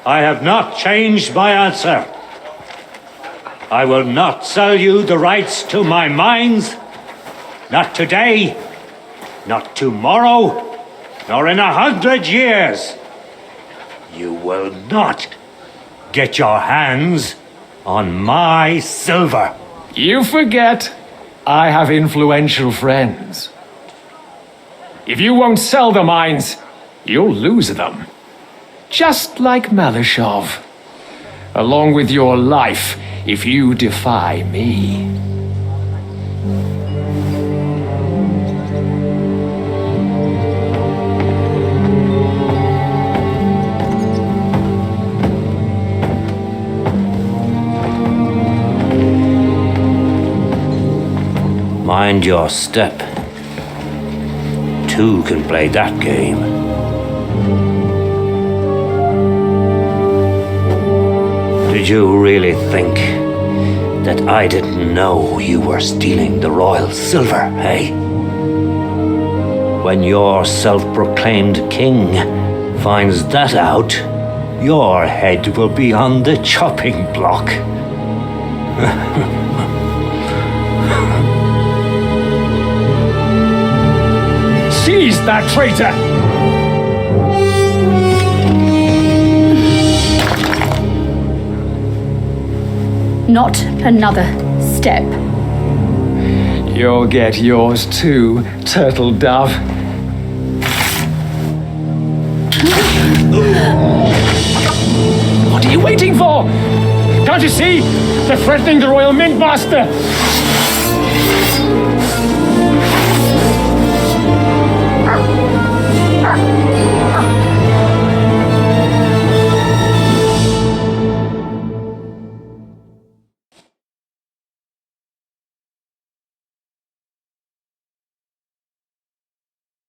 I have not changed my answer. I will not sell you the rights to my mines. Not today, not tomorrow, nor in 100 years. You will not get your hands on my silver. You forget I have influential friends. If you won't sell the mines, you'll lose them. Just like Malashov. Along with your life, if you defy me. Mind your step. Two can play that game. Did you really think that I didn't know you were stealing the royal silver, eh? When your self-proclaimed king finds that out, your head will be on the chopping block. Seize that traitor! Not another step. You'll get yours too, turtle dove. What are you waiting for? Can't you see? They're threatening the Royal Mint Master!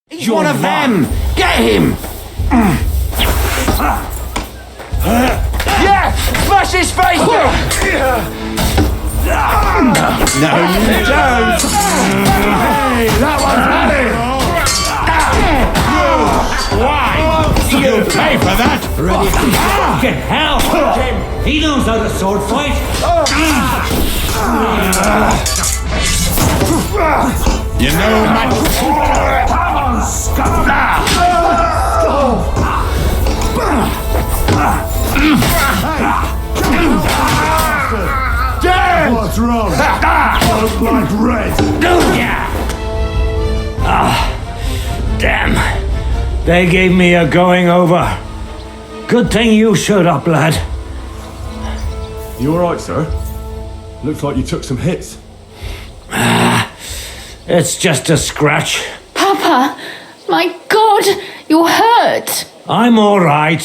He's one of them! Get him! Yeah! Smash his face! No, you don't! Hey, that one's had Why? You pay for that! Fucking hell! He knows how to sword fight! You know, Matt... Damn! What's wrong? Don't like red! Damn! They gave me a going over. Good thing you showed up, lad. You alright, sir? Looks like you took some hits. It's just a scratch. Papa! My God! You're hurt! I'm all right.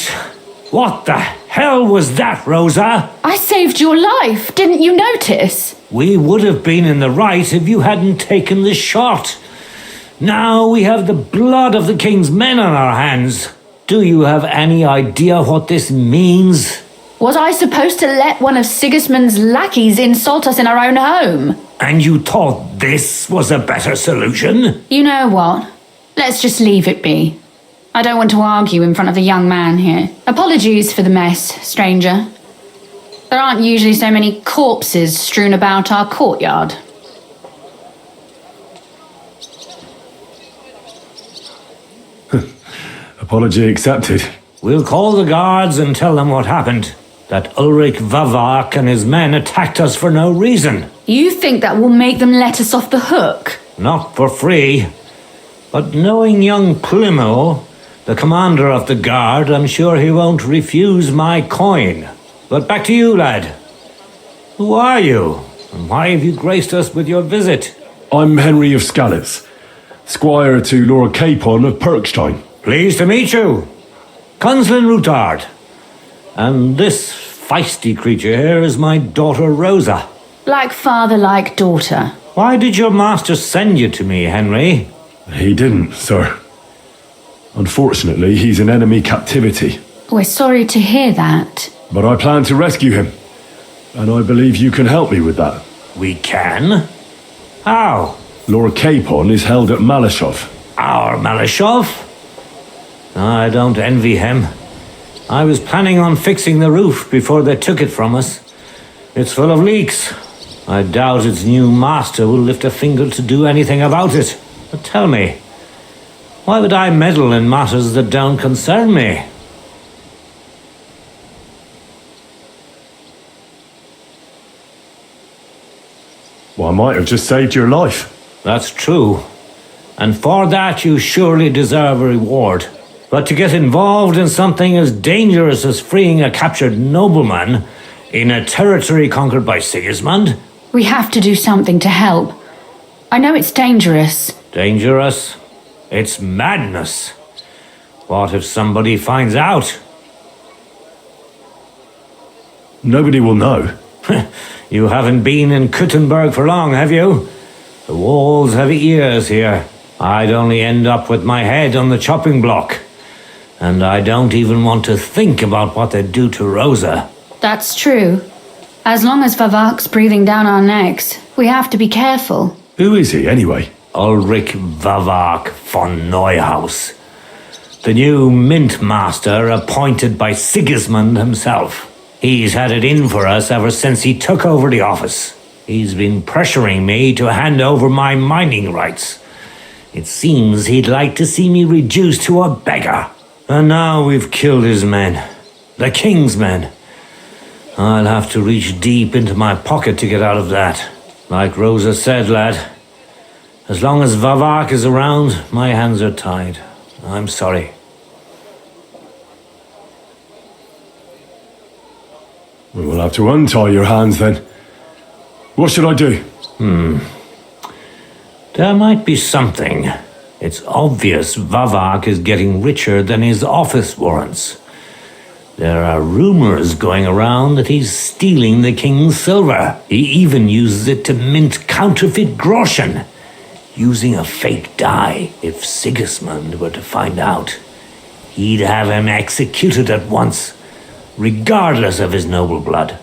What the hell was that, Rosa? I saved your life. Didn't you notice? We would have been in the right if you hadn't taken the shot. Now we have the blood of the king's men on our hands. Do you have any idea what this means? Was I supposed to let one of Sigismund's lackeys insult us in our own home? And you thought this was a better solution? You know what? Let's just leave it be. I don't want to argue in front of the young man here. Apologies for the mess, stranger. There aren't usually so many corpses strewn about our courtyard. Apology accepted. We'll call the guards and tell them what happened. That Ulrich Vavak and his men attacked us for no reason. You think that will make them let us off the hook? Not for free. But knowing young Plimo, the commander of the guard, I'm sure he won't refuse my coin. But back to you, lad. Who are you? And why have you graced us with your visit? I'm Henry of Skalitz, squire to Lord Capon of Perkstein. Pleased to meet you. Conslin Routard. And this feisty creature here is my daughter Rosa. Like father, like daughter. Why did your master send you to me, Henry? He didn't, sir. Unfortunately, he's in enemy captivity. We're sorry to hear that. But I plan to rescue him. And I believe you can help me with that. We can? How? Lord Capon is held at Malashov. Our Malashov? I don't envy him. I was planning on fixing the roof before they took it from us. It's full of leaks. I doubt its new master will lift a finger to do anything about it. But tell me, why would I meddle in matters that don't concern me? Well, I might have just saved your life. That's true. And for that you surely deserve a reward. But to get involved in something as dangerous as freeing a captured nobleman in a territory conquered by Sigismund? We have to do something to help. I know it's dangerous. Dangerous? It's madness. What if somebody finds out? Nobody will know. You haven't been in Kuttenberg for long, have you? The walls have ears here. I'd only end up with my head on the chopping block. And I don't even want to think about what they'd do to Rosa. That's true. As long as Vavak's breathing down our necks, we have to be careful. Who is he, anyway? Ulrich Vavak von Neuhaus. The new mint master appointed by Sigismund himself. He's had it in for us ever since he took over the office. He's been pressuring me to hand over my mining rights. It seems he'd like to see me reduced to a beggar. And now we've killed his men. The king's men. I'll have to reach deep into my pocket to get out of that. Like Rosa said, lad, as long as Vavak is around, my hands are tied. I'm sorry. We'll have to untie your hands then. What should I do? There might be something. It's obvious Vavak is getting richer than his office warrants. There are rumors going around that he's stealing the king's silver. He even uses it to mint counterfeit groschen, using a fake die. If Sigismund were to find out, he'd have him executed at once, regardless of his noble blood.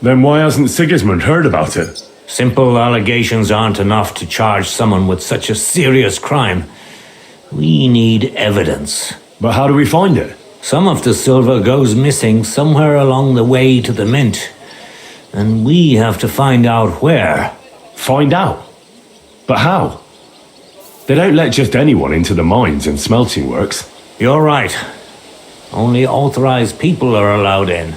Then why hasn't Sigismund heard about it? Simple allegations aren't enough to charge someone with such a serious crime. We need evidence. But how do we find it? Some of the silver goes missing somewhere along the way to the mint. And we have to find out where. Find out? But how? They don't let just anyone into the mines and smelting works. You're right. Only authorized people are allowed in.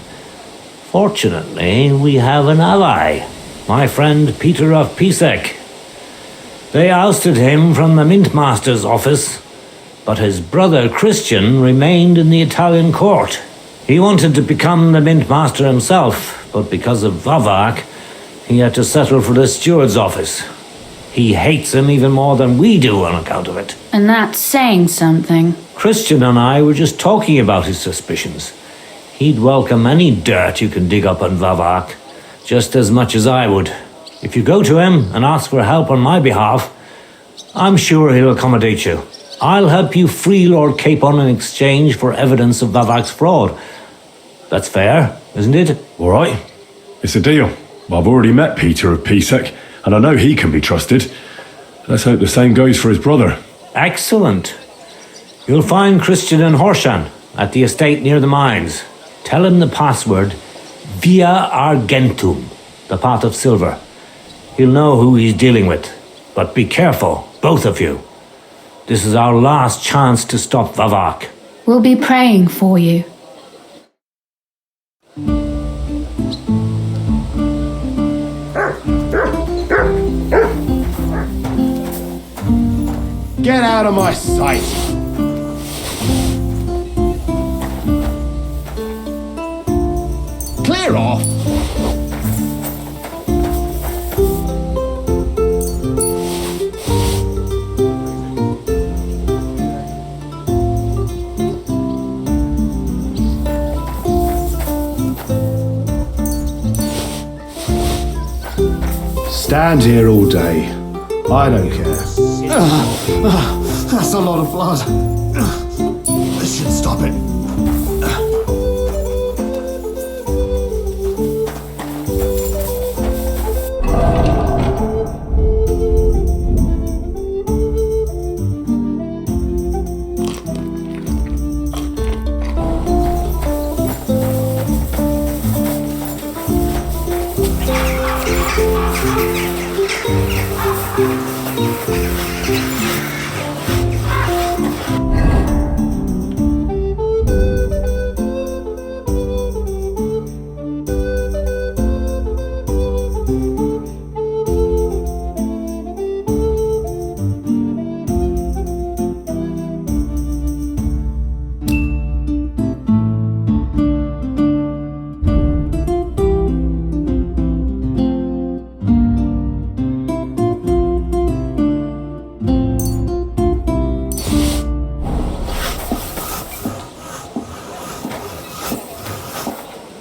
Fortunately, we have an ally. My friend Peter of Pisek. They ousted him from the Mintmaster's office, but his brother Christian remained in the Italian court. He wanted to become the Mintmaster himself, but because of Vavak, he had to settle for the steward's office. He hates him even more than we do on account of it. And that's saying something. Christian and I were just talking about his suspicions. He'd welcome any dirt you can dig up on Vavak, just as much as I would. If you go to him and ask for help on my behalf, I'm sure he'll accommodate you. I'll help you free Lord Capon in exchange for evidence of Vavak's fraud. That's fair, isn't it? All right. It's a deal. I've already met Peter of Pisek, and I know he can be trusted. Let's hope the same goes for his brother. Excellent. You'll find Christian and Horshan at the estate near the mines. Tell him the password, Via Argentum, the pot of silver. He'll know who he's dealing with. But be careful, both of you. This is our last chance to stop Vavak. We'll be praying for you. Get out of my sight! Clear off! Stand here all day. I don't care. That's a lot of blood. This should stop it.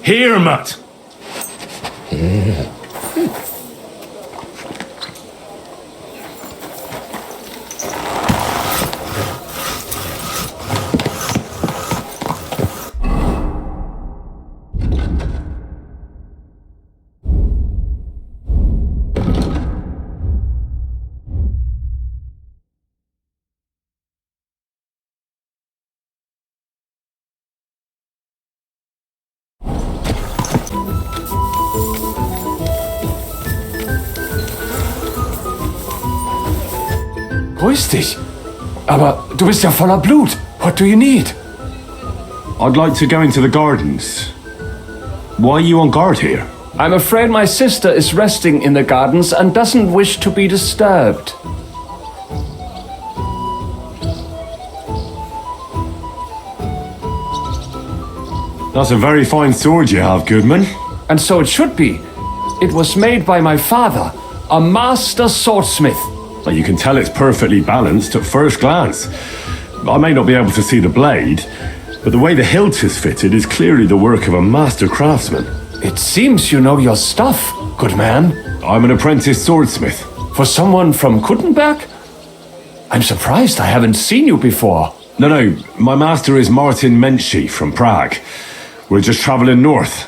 Here, Matt. Grüß dich. Aber du bist ja voller Blut. What do you need? I'd like to go into the gardens. Why are you on guard here? I'm afraid my sister is resting in the gardens and doesn't wish to be disturbed. That's a very fine sword you have, Goodman. And so it should be. It was made by my father, a master swordsmith. But you can tell it's perfectly balanced at first glance. I may not be able to see the blade, but the way the hilt is fitted is clearly the work of a master craftsman. It seems you know your stuff, good man. I'm an apprentice swordsmith. For someone from Kuttenberg? I'm surprised I haven't seen you before. No, my master is Martin Menschy from Prague. We're just traveling north.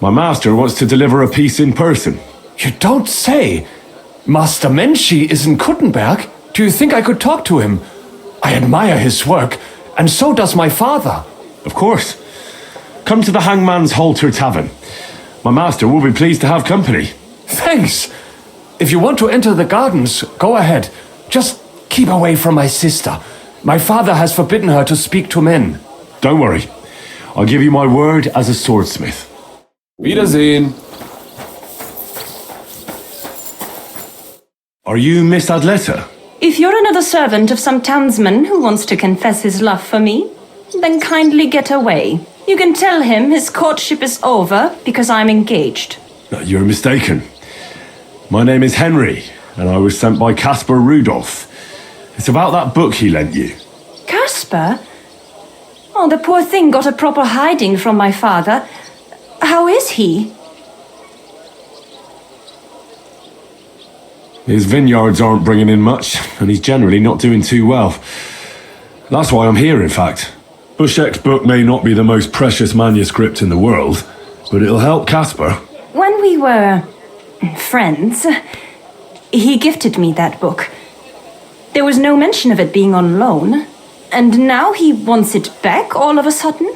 My master wants to deliver a piece in person. You don't say. Master Menschy is in Kuttenberg? Do you think I could talk to him? I admire his work, and so does my father. Of course. Come to the Hangman's Halter Tavern. My master will be pleased to have company. Thanks. If you want to enter the gardens, go ahead. Just keep away from my sister. My father has forbidden her to speak to men. Don't worry. I'll give you my word as a swordsmith. Wiedersehen. Are you Miss Adletta? If you're another servant of some townsman who wants to confess his love for me, then kindly get away. You can tell him his courtship is over because I'm engaged. No, you're mistaken. My name is Henry, and I was sent by Caspar Rudolph. It's about that book he lent you. Caspar? Oh, the poor thing got a proper hiding from my father. How is he? His vineyards aren't bringing in much, and he's generally not doing too well. That's why I'm here, in fact. Bushek's book may not be the most precious manuscript in the world, but it'll help Caspar. When we were friends, he gifted me that book. There was no mention of it being on loan, and now he wants it back all of a sudden?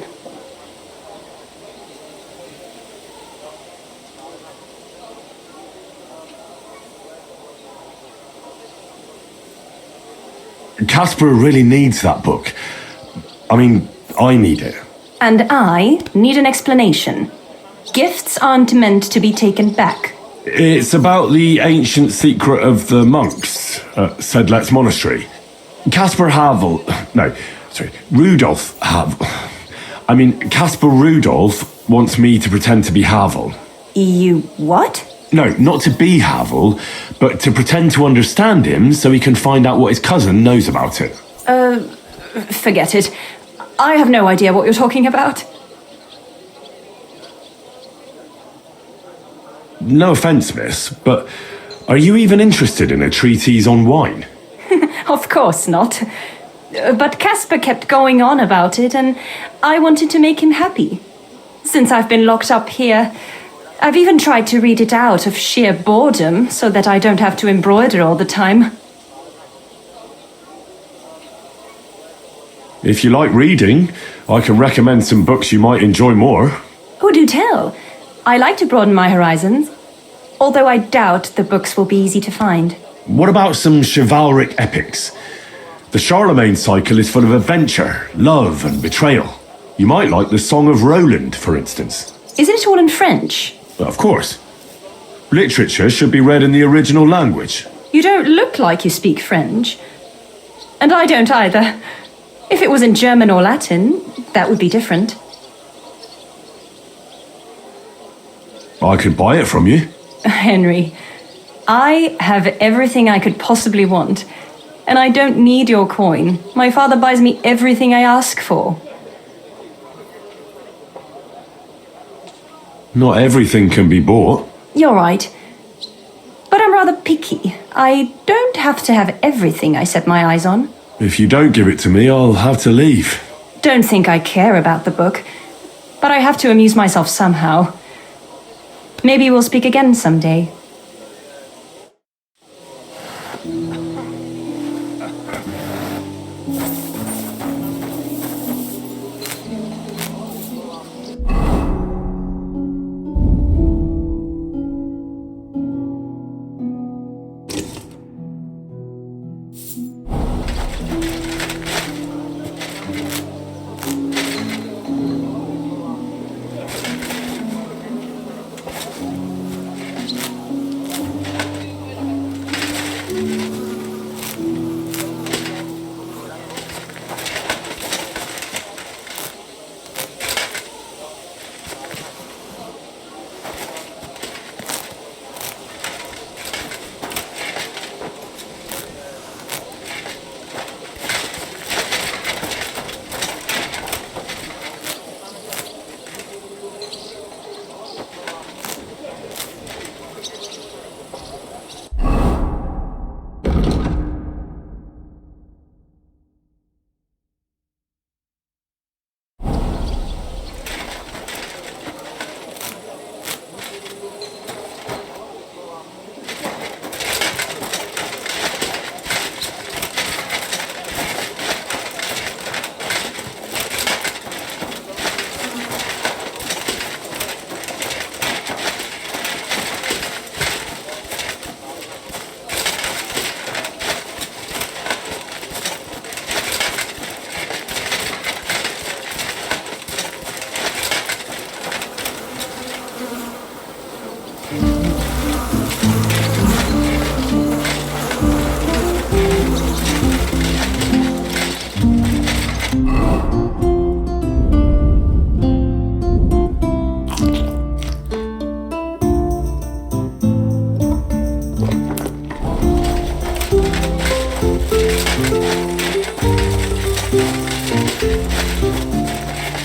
Caspar really needs that book. I mean, I need it. And I need an explanation. Gifts aren't meant to be taken back. It's about the ancient secret of the monks at Sedlet's monastery. Caspar Rudolph wants me to pretend to be Havel. You what? No, not to be Havel, but to pretend to understand him so he can find out what his cousin knows about it. Forget it. I have no idea what you're talking about. No offence, miss, but are you even interested in a treatise on wine? Of course not. But Caspar kept going on about it, and I wanted to make him happy. Since I've been locked up here, I've even tried to read it out of sheer boredom so that I don't have to embroider all the time. If you like reading, I can recommend some books you might enjoy more. Oh, do tell. I like to broaden my horizons, although I doubt the books will be easy to find. What about some chivalric epics? The Charlemagne cycle is full of adventure, love, and betrayal. You might like the Song of Roland, for instance. Isn't it all in French? Of course. Literature should be read in the original language. You don't look like you speak French. And I don't either. If it was in German or Latin, that would be different. I could buy it from you. Henry, I have everything I could possibly want, and I don't need your coin. My father buys me everything I ask for. Not everything can be bought. You're right. But I'm rather picky. I don't have to have everything I set my eyes on. If you don't give it to me, I'll have to leave. Don't think I care about the book. But I have to amuse myself somehow. Maybe we'll speak again someday.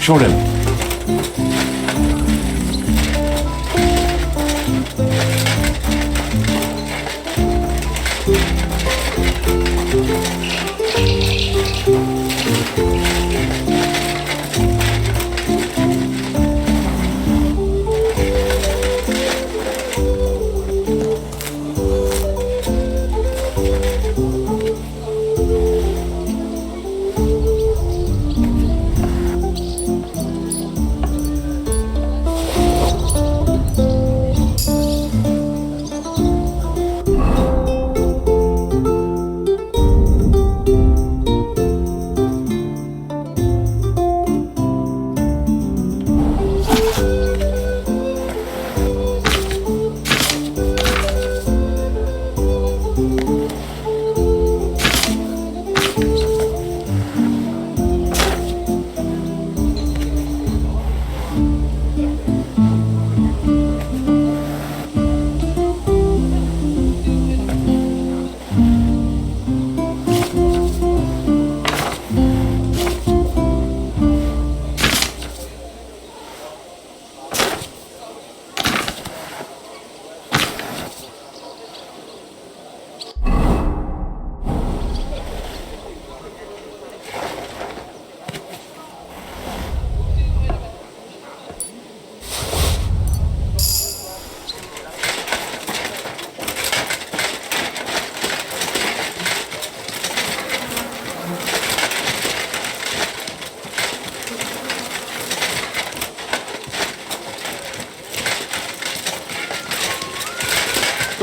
Shot him.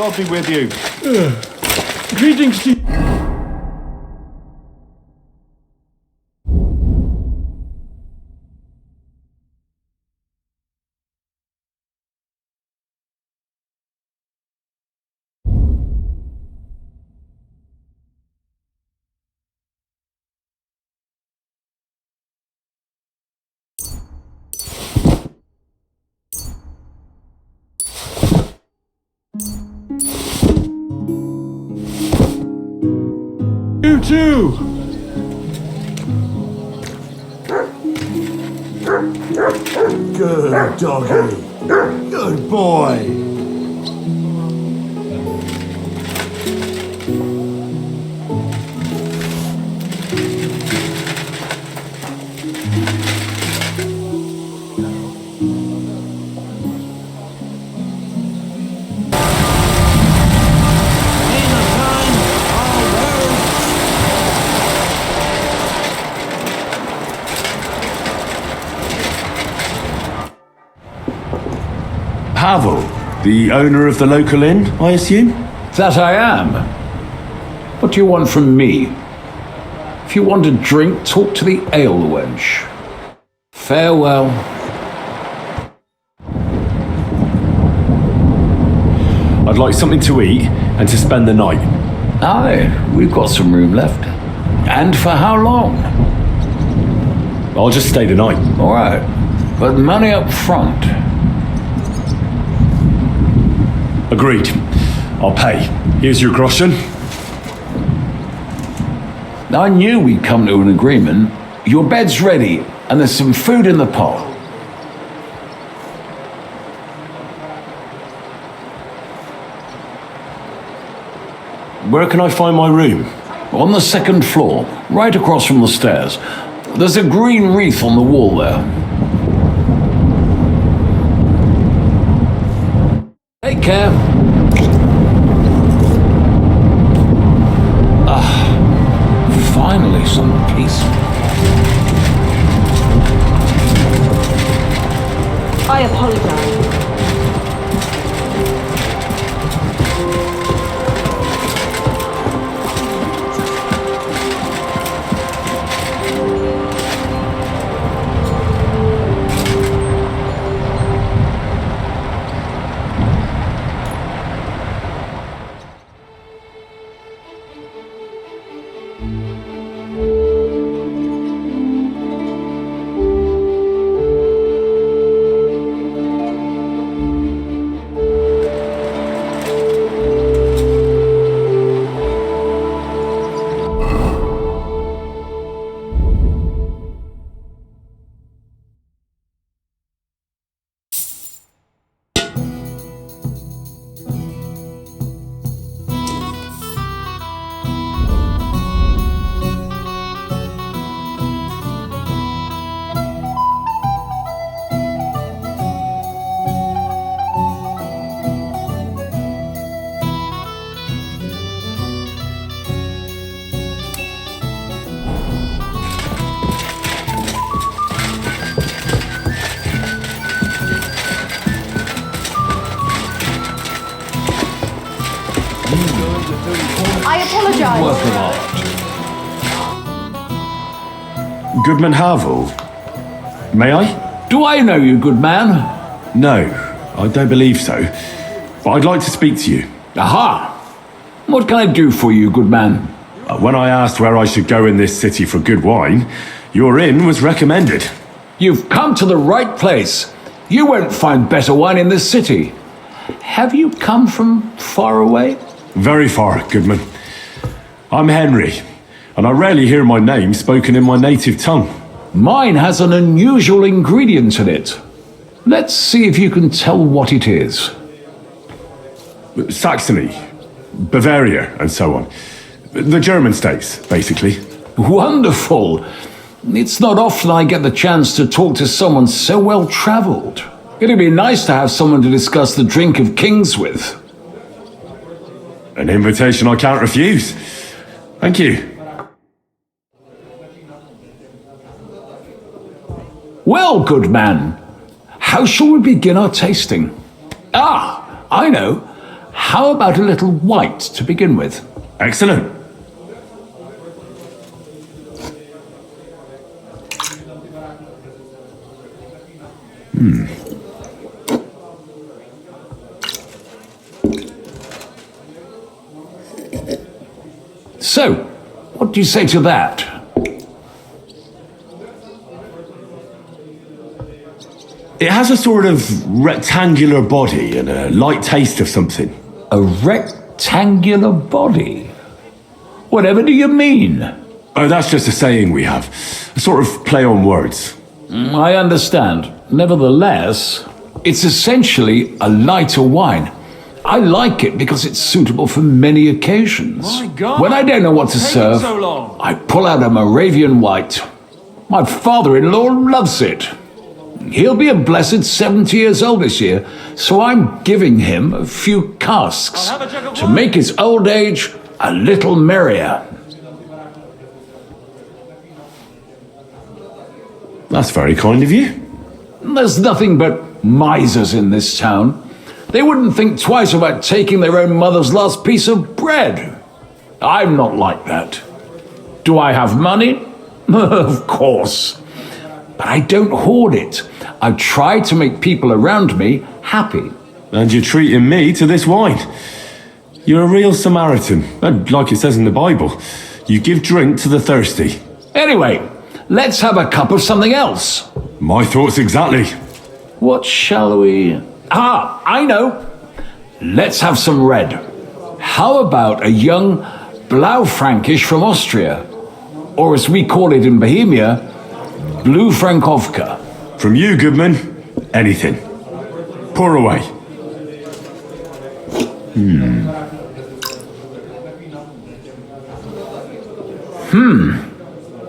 God be with you. Greetings to you. You too! Good doggy. Good boy. Havel, the owner of the local inn, I assume? That I am. What do you want from me? If you want a drink, talk to the ale wench. Farewell. I'd like something to eat and to spend the night. Aye, we've got some room left. And for how long? I'll just stay the night. All right, but money up front. Agreed. I'll pay. Here's your groschen. I knew we'd come to an agreement. Your bed's ready, and there's some food in the pot. Where can I find my room? On the second floor, right across from the stairs. There's a green wreath on the wall there. Take care. Finally some peace. I apologize. I apologize. Work of art. Goodman Havel. May I? Do I know you, good man? No, I don't believe so. But I'd like to speak to you. Aha! What can I do for you, good man? When I asked where I should go in this city for good wine, your inn was recommended. You've come to the right place. You won't find better wine in this city. Have you come from far away? Very far, Goodman. I'm Henry, and I rarely hear my name spoken in my native tongue. Mine has an unusual ingredient in it. Let's see if you can tell what it is. Saxony, Bavaria, and so on. The German states, basically. Wonderful. It's not often I get the chance to talk to someone so well-traveled. It'd be nice to have someone to discuss the drink of kings with. An invitation I can't refuse. Thank you. Well, good man, how shall we begin our tasting? Ah, I know. How about a little white to begin with? Excellent. So, what do you say to that? It has a sort of rectangular body and a light taste of something. A rectangular body? Whatever do you mean? Oh, that's just a saying we have. A sort of play on words. I understand. Nevertheless, It's essentially a lighter wine. I like it because it's suitable for many occasions. My God, when I don't know what to what's taking serve, so long? I pull out a Moravian white. My father-in-law loves it. He'll be a blessed 70 years old this year, so I'm giving him a few casks I'll have a jug of to wine. make his old age a little merrier. That's very kind of you. There's nothing but misers in this town. They wouldn't think twice about taking their own mother's last piece of bread. I'm not like that. Do I have money? Of course. But I don't hoard it. I try to make people around me happy. And you're treating me to this wine. You're a real Samaritan. And like it says in the Bible, you give drink to the thirsty. Anyway, let's have a cup of something else. My thoughts exactly. What shall we... Ah, I know. Let's have some red. How about a young Blaufränkisch from Austria? Or as we call it in Bohemia, Blue Frankovka. From you, Goodman, anything. Pour away.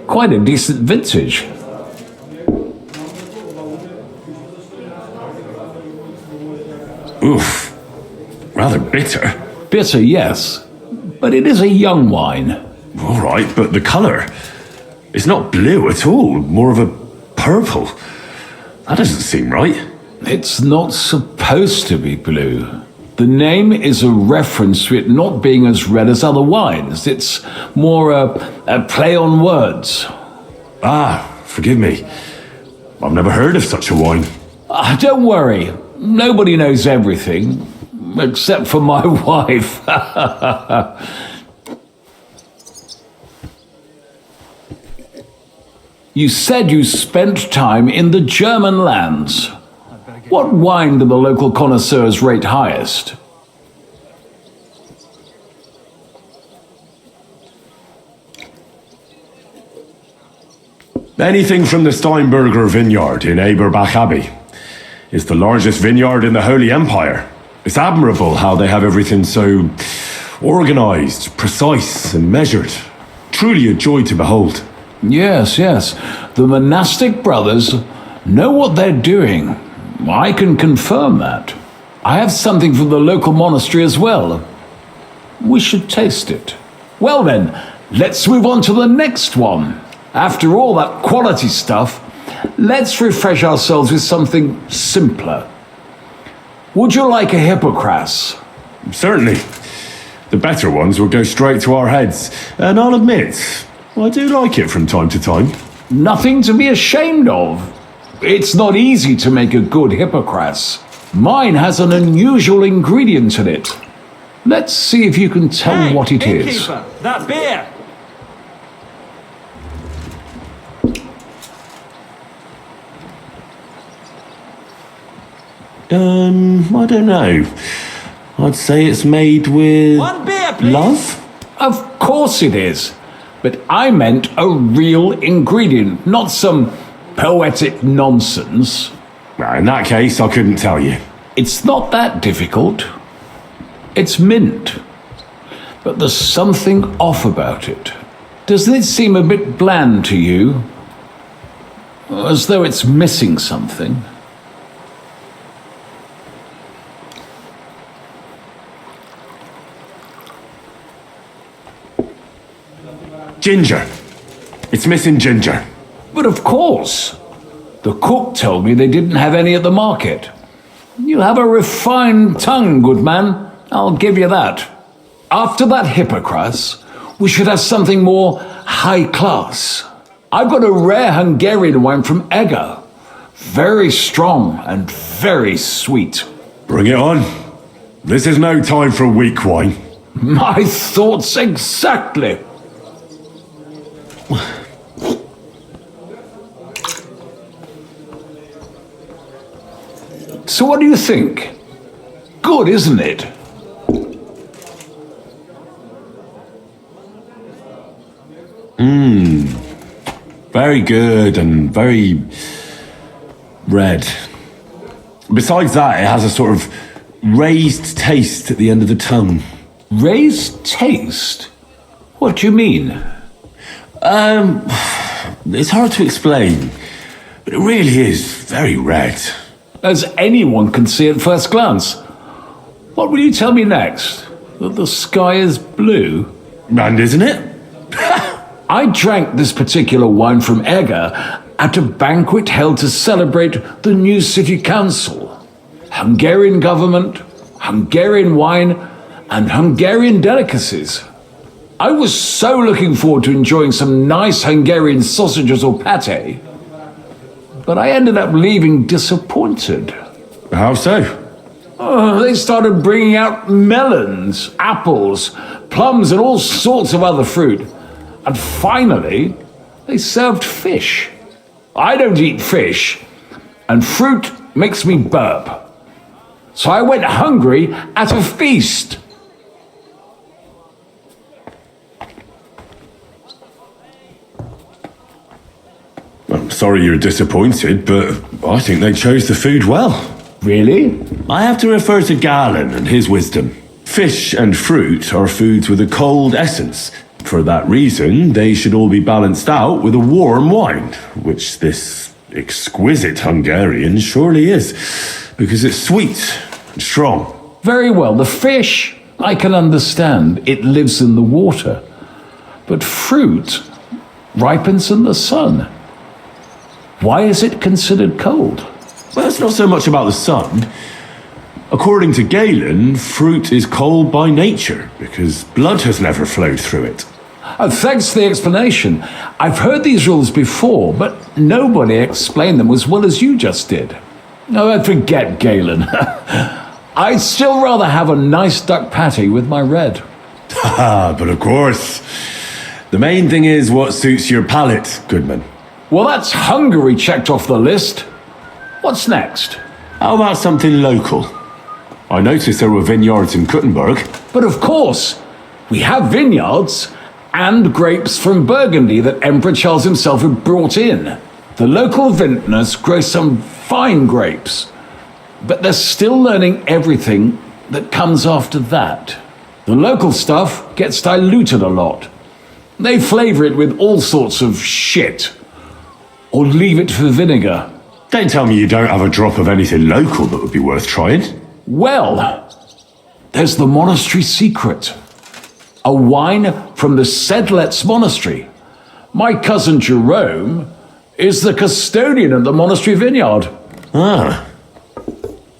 Quite a decent vintage. Oof. Rather bitter. Bitter, yes. But it is a young wine. All right, but the colour. It's not blue at all. More of a purple. That doesn't seem right. It's not supposed to be blue. The name is a reference to it not being as red as other wines. It's more a play on words. Ah, forgive me. I've never heard of such a wine. Don't worry. Nobody knows everything. Except for my wife. You said you spent time in the German lands. What wine do the local connoisseurs rate highest? Anything from the Steinberger vineyard in Eberbach Abbey. It's the largest vineyard in the Holy Empire. It's admirable how they have everything so organized, precise, and measured. Truly a joy to behold. Yes, yes. The monastic brothers know what they're doing. I can confirm that. I have something from the local monastery as well. We should taste it. Well then, let's move on to the next one. After all that quality stuff, let's refresh ourselves with something simpler. Would you like a Hippocras? Certainly. The better ones will go straight to our heads. And I'll admit, I do like it from time to time. Nothing to be ashamed of. It's not easy to make a good Hippocras. Mine has an unusual ingredient in it. Let's see if you can tell what it is. Innkeeper, that beer! I don't know. I'd say it's made with... One beer, please! love? Of course it is. But I meant a real ingredient, not some poetic nonsense. Well, in that case, I couldn't tell you. It's not that difficult. It's mint. But there's something off about it. Doesn't it seem a bit bland to you? As though it's missing something. Ginger. It's missing ginger. But of course. The cook told me they didn't have any at the market. You have a refined tongue, good man. I'll give you that. After that Hippocras, we should have something more high class. I've got a rare Hungarian wine from Eger. Very strong and very sweet. Bring it on. This is no time for weak wine. My thoughts exactly. So what do you think? Good, isn't it? Very good and very red. Besides that, it has a sort of raised taste at the end of the tongue. Raised taste? What do you mean? It's hard to explain, but it really is very red. As anyone can see at first glance. What will you tell me next? That the sky is blue? And isn't it? I drank this particular wine from Ega at a banquet held to celebrate the new city council. Hungarian government, Hungarian wine, and Hungarian delicacies. I was so looking forward to enjoying some nice Hungarian sausages or pate, but I ended up leaving disappointed. How so? They started bringing out melons, apples, plums, and all sorts of other fruit. And finally, they served fish. I don't eat fish, and fruit makes me burp. So I went hungry at a feast. I'm sorry you're disappointed, but I think they chose the food well. Really? I have to refer to Galen and his wisdom. Fish and fruit are foods with a cold essence. For that reason, they should all be balanced out with a warm wine, which this exquisite Hungarian surely is, because it's sweet and strong. Very well. The fish, I can understand. It lives in the water. But fruit ripens in the sun. Why is it considered cold? Well, it's not so much about the sun. According to Galen, fruit is cold by nature, because blood has never flowed through it. Thanks for the explanation. I've heard these rules before, but nobody explained them as well as you just did. Oh, forget Galen. I'd still rather have a nice duck patty with my red. But of course. The main thing is what suits your palate, Goodman. Well, that's Hungary checked off the list. What's next? How about something local? I noticed there were vineyards in Kuttenberg. But of course, we have vineyards and grapes from Burgundy that Emperor Charles himself had brought in. The local vintners grow some fine grapes, but they're still learning everything that comes after that. The local stuff gets diluted a lot. They flavour it with all sorts of shit, or leave it for vinegar. Don't tell me you don't have a drop of anything local that would be worth trying. Well, there's the monastery secret. A wine from the Sedlets Monastery. My cousin Jerome is the custodian of the monastery vineyard. Ah.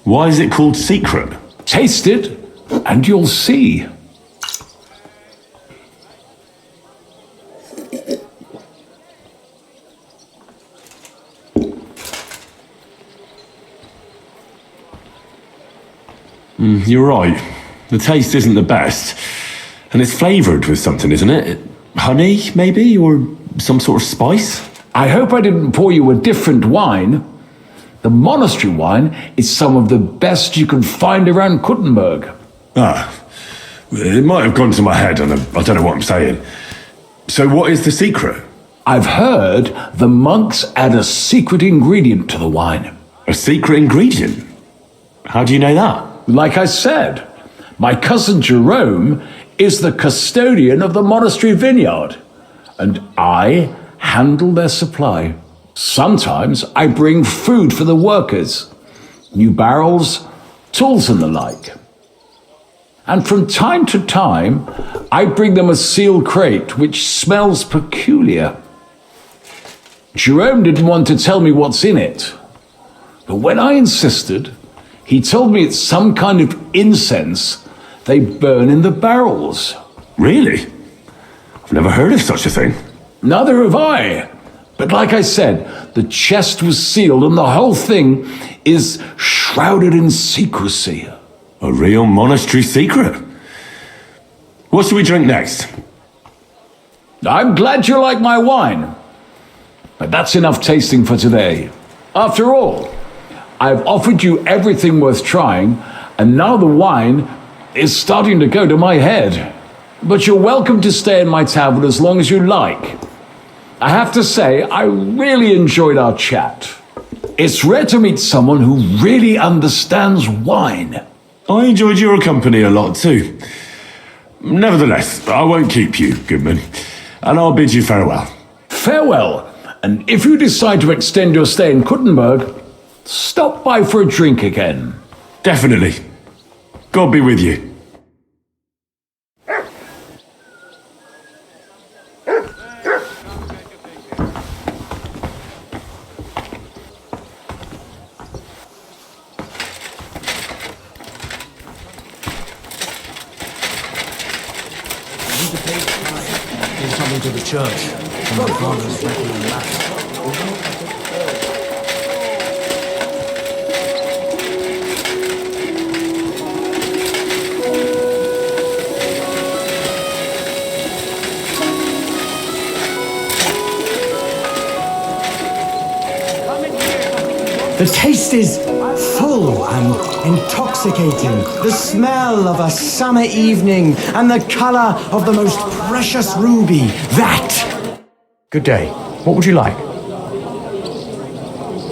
Why is it called secret? Taste it, and you'll see. You're right. The taste isn't the best. And it's flavoured with something, isn't it? Honey, maybe? Or some sort of spice? I hope I didn't pour you a different wine. The monastery wine is some of the best you can find around Kuttenberg. Ah. It might have gone to my head, and I don't know what I'm saying. So what is the secret? I've heard the monks add a secret ingredient to the wine. A secret ingredient? How do you know that? Like I said, my cousin Jerome is the custodian of the monastery vineyard, and I handle their supply. Sometimes I bring food for the workers, new barrels, tools and the like. And from time to time, I bring them a sealed crate which smells peculiar. Jerome didn't want to tell me what's in it, but when I insisted, he told me it's some kind of incense they burn in the barrels. Really? I've never heard of such a thing. Neither have I. But like I said, the chest was sealed and the whole thing is shrouded in secrecy. A real monastery secret? What should we drink next? I'm glad you like my wine. But that's enough tasting for today. After all, I've offered you everything worth trying, and now the wine is starting to go to my head. But you're welcome to stay in my tavern as long as you like. I have to say, I really enjoyed our chat. It's rare to meet someone who really understands wine. I enjoyed your company a lot too. Nevertheless, I won't keep you, Goodman, and I'll bid you farewell. Farewell, and if you decide to extend your stay in Kuttenberg, stop by for a drink again. Definitely. God be with you. He's coming to the church. And my father's regular mass. The taste is full and intoxicating. The smell of a summer evening and the color of the most precious ruby. That! Good day. What would you like?